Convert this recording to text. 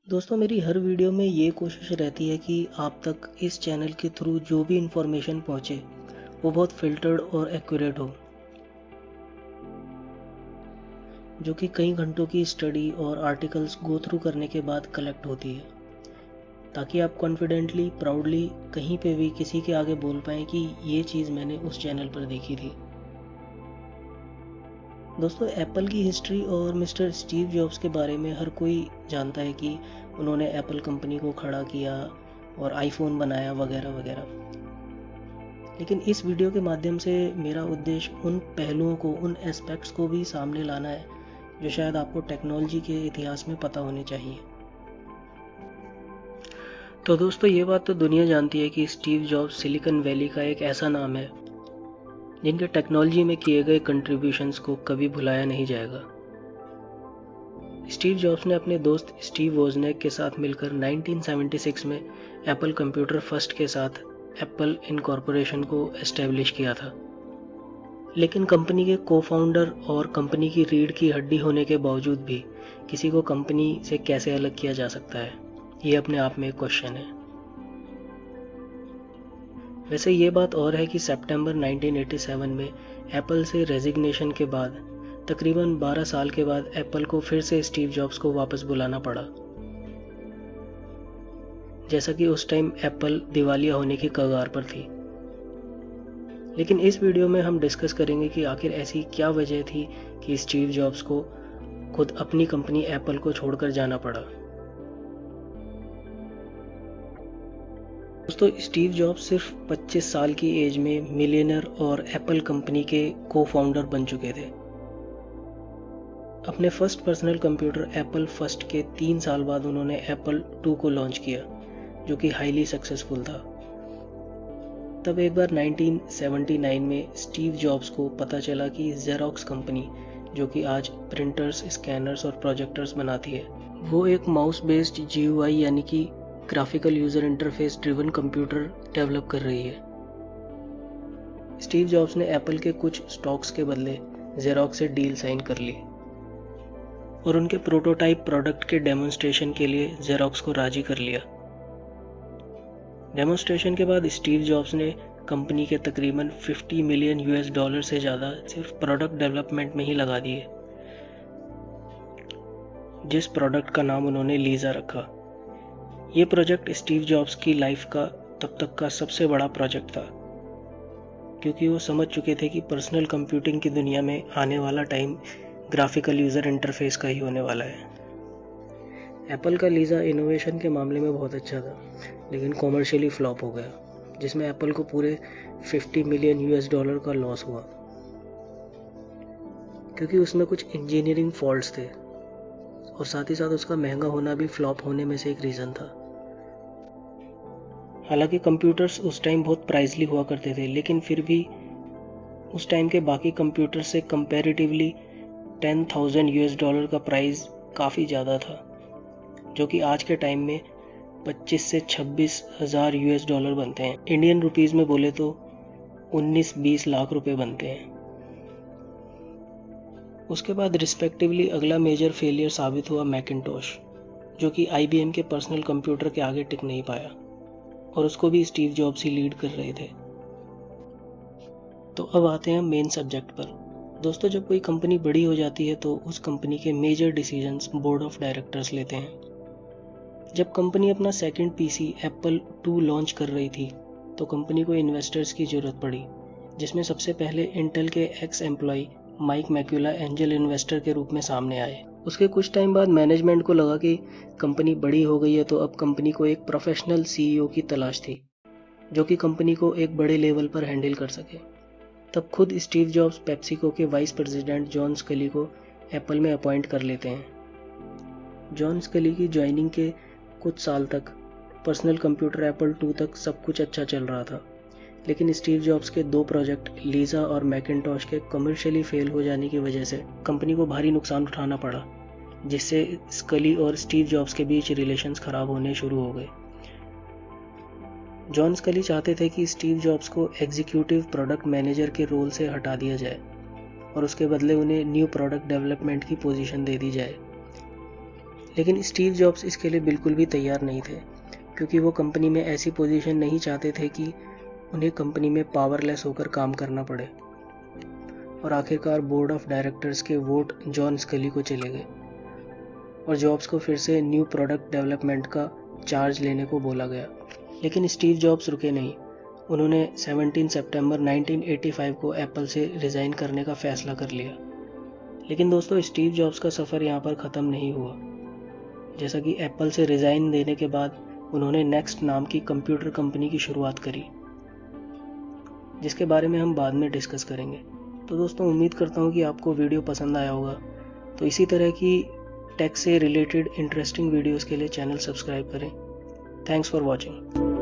दोस्तों, मेरी हर वीडियो में ये कोशिश रहती है कि आप तक इस चैनल के थ्रू जो भी इन्फॉर्मेशन पहुँचे वो बहुत फ़िल्टर्ड और एक्यूरेट हो, जो कि कई घंटों की स्टडी और आर्टिकल्स गो थ्रू करने के बाद कलेक्ट होती है, ताकि आप कॉन्फिडेंटली, प्राउडली कहीं पे भी किसी के आगे बोल पाएँ कि ये चीज़ मैंने उस चैनल पर देखी थी। दोस्तों, एप्पल की हिस्ट्री और मिस्टर स्टीव जॉब्स के बारे में हर कोई जानता है कि उन्होंने एप्पल कंपनी को खड़ा किया और आईफोन बनाया वगैरह वगैरह। लेकिन इस वीडियो के माध्यम से मेरा उद्देश्य उन पहलुओं को, उन एस्पेक्ट्स को भी सामने लाना है जो शायद आपको टेक्नोलॉजी के इतिहास में पता होने चाहिए। तो दोस्तों, ये बात तो दुनिया जानती है कि स्टीव जॉब्स सिलिकॉन वैली का एक ऐसा नाम है जिनके टेक्नोलॉजी में किए गए कंट्रीब्यूशंस को कभी भुलाया नहीं जाएगा। स्टीव जॉब्स ने अपने दोस्त स्टीव वोजनिक के साथ मिलकर 1976 में एप्पल कंप्यूटर फर्स्ट के साथ एप्पल इनकॉर्पोरेशन को एस्टेब्लिश किया था। लेकिन कंपनी के को-फाउंडर और कंपनी की रीढ़ की हड्डी होने के बावजूद भी किसी को कंपनी से कैसे अलग किया जा सकता है, ये अपने आप में एक क्वेश्चन है। वैसे ये बात और है कि सितंबर 1987 में एप्पल से रेजिग्नेशन के बाद तकरीबन 12 साल के बाद एप्पल को फिर से स्टीव जॉब्स को वापस बुलाना पड़ा, जैसा कि उस टाइम एप्पल दिवालिया होने की कगार पर थी। लेकिन इस वीडियो में हम डिस्कस करेंगे कि आखिर ऐसी क्या वजह थी कि स्टीव जॉब्स को खुद अपनी कंपनी एप्पल को छोड़कर जाना पड़ा। दोस्तों, स्टीव जॉब्स सिर्फ 25 साल की एज में मिलियनर और एप्पल कंपनी के को फाउंडर बन चुके थे। अपने first personal computer Apple first के 3 साल बाद उन्होंने एप्पल 2 को लॉन्च किया, जो कि हाईली सक्सेसफुल था। तब एक बार 1979 में स्टीव जॉब्स को पता चला कि जेरोक्स कंपनी, जो कि आज प्रिंटर्स, स्कैनर्स और प्रोजेक्टर्स बनाती है, वो एक माउस बेस्ड GUI यानी कि graphical user interface driven computer develop कर रही है। स्टीव जॉब्स ने एप्पल के कुछ स्टॉक्स के बदले जेरोक्स से डील साइन कर ली और उनके प्रोटोटाइप प्रोडक्ट के डेमोन्स्ट्रेशन के लिए जेरोक्स को राजी कर लिया। डेमोन्स्ट्रेशन के बाद स्टीव जॉब्स ने कंपनी के तकरीबन $50 मिलियन से ज़्यादा सिर्फ प्रोडक्ट डेवलपमेंट में ही लगा दिए, जिस प्रोडक्ट का नाम उन्होंने लीजा रखा। ये प्रोजेक्ट स्टीव जॉब्स की लाइफ का तब तक का सबसे बड़ा प्रोजेक्ट था, क्योंकि वो समझ चुके थे कि पर्सनल कंप्यूटिंग की दुनिया में आने वाला टाइम ग्राफिकल यूज़र इंटरफेस का ही होने वाला है। एप्पल का लीजा इनोवेशन के मामले में बहुत अच्छा था, लेकिन कॉमर्शियली फ्लॉप हो गया, जिसमें एप्पल को पूरे $50 मिलियन का लॉस हुआ, क्योंकि उसमें कुछ इंजीनियरिंग फॉल्ट्स थे और साथ ही साथ उसका महंगा होना भी फ्लॉप होने में से एक रीज़न था। हालांकि कंप्यूटर्स उस टाइम बहुत प्राइसली हुआ करते थे, लेकिन फिर भी उस टाइम के बाकी कंप्यूटर्स से कंपैरेटिवली $10,000 का प्राइस काफ़ी ज़्यादा था, जो कि आज के टाइम में 25 से 26,000 $US बनते हैं। इंडियन रुपीस में बोले तो 19-20 लाख रुपए बनते हैं। उसके बाद रिस्पेक्टिवली अगला मेजर फेलियर साबित हुआ मैकिन्टोश, जो कि IBM के पर्सनल कंप्यूटर के आगे टिक नहीं पाया और उसको भी स्टीव जॉब्स ही लीड कर रहे थे। तो अब आते हैं मेन सब्जेक्ट पर। दोस्तों, जब कोई कंपनी बड़ी हो जाती है तो उस कंपनी के major decisions board of directors लेते हैं। जब कंपनी अपना सेकंड PC एप्पल 2 लॉन्च कर रही थी, तो कंपनी को इन्वेस्टर्स की ज़रूरत पड़ी, जिसमें सबसे पहले इंटेल के ex employee Mike Markkula angel investor के रूप में सामने आए। उसके कुछ टाइम बाद मैनेजमेंट को लगा कि कंपनी बड़ी हो गई है, तो अब कंपनी को एक प्रोफेशनल CEO की तलाश थी, जो कि कंपनी को एक बड़े लेवल पर हैंडल कर सके। तब खुद स्टीव जॉब्स पेप्सिको के वाइस प्रेसिडेंट जॉन स्कली को एप्पल में अपॉइंट कर लेते हैं। जॉन स्कली की ज्वाइनिंग के कुछ साल तक पर्सनल कंप्यूटर एप्पल 2 तक सब कुछ अच्छा चल रहा था, लेकिन स्टीव जॉब्स के 2 प्रोजेक्ट लीजा और मैकिन्टोश के कमर्शियली फेल हो जाने की वजह से कंपनी को भारी नुकसान उठाना पड़ा, जिससे स्कली और स्टीव जॉब्स के बीच रिलेशंस खराब होने शुरू हो गए। जॉन स्कली चाहते थे कि स्टीव जॉब्स को एग्जीक्यूटिव प्रोडक्ट मैनेजर के रोल से हटा दिया जाए और उसके बदले उन्हें न्यू प्रोडक्ट डेवलपमेंट की पोजीशन दे दी जाए। लेकिन स्टीव जॉब्स इसके लिए बिल्कुल भी तैयार नहीं थे, क्योंकि वो कंपनी में ऐसी पोजीशन नहीं चाहते थे कि उन्हें कंपनी में पावरलेस होकर काम करना पड़े। और आखिरकार बोर्ड ऑफ डायरेक्टर्स के वोट जॉन स्कली को चले गए और जॉब्स को फिर से न्यू प्रोडक्ट डेवलपमेंट का चार्ज लेने को बोला गया। लेकिन स्टीव जॉब्स रुके नहीं। उन्होंने 17 सितंबर 1985 को एप्पल से रिज़ाइन करने का फैसला कर लिया। लेकिन दोस्तों, स्टीव जॉब्स का सफ़र यहाँ पर ख़त्म नहीं हुआ। जैसा कि एप्पल से रिज़ाइन देने के बाद उन्होंने नेक्स्ट नाम की कंप्यूटर कंपनी की शुरुआत करी, जिसके बारे में हम बाद में डिस्कस करेंगे। तो दोस्तों, उम्मीद करता हूँ कि आपको वीडियो पसंद आया होगा। तो इसी तरह की टेक से रिलेटेड इंटरेस्टिंग वीडियोस के लिए चैनल सब्सक्राइब करें। Thanks for watching.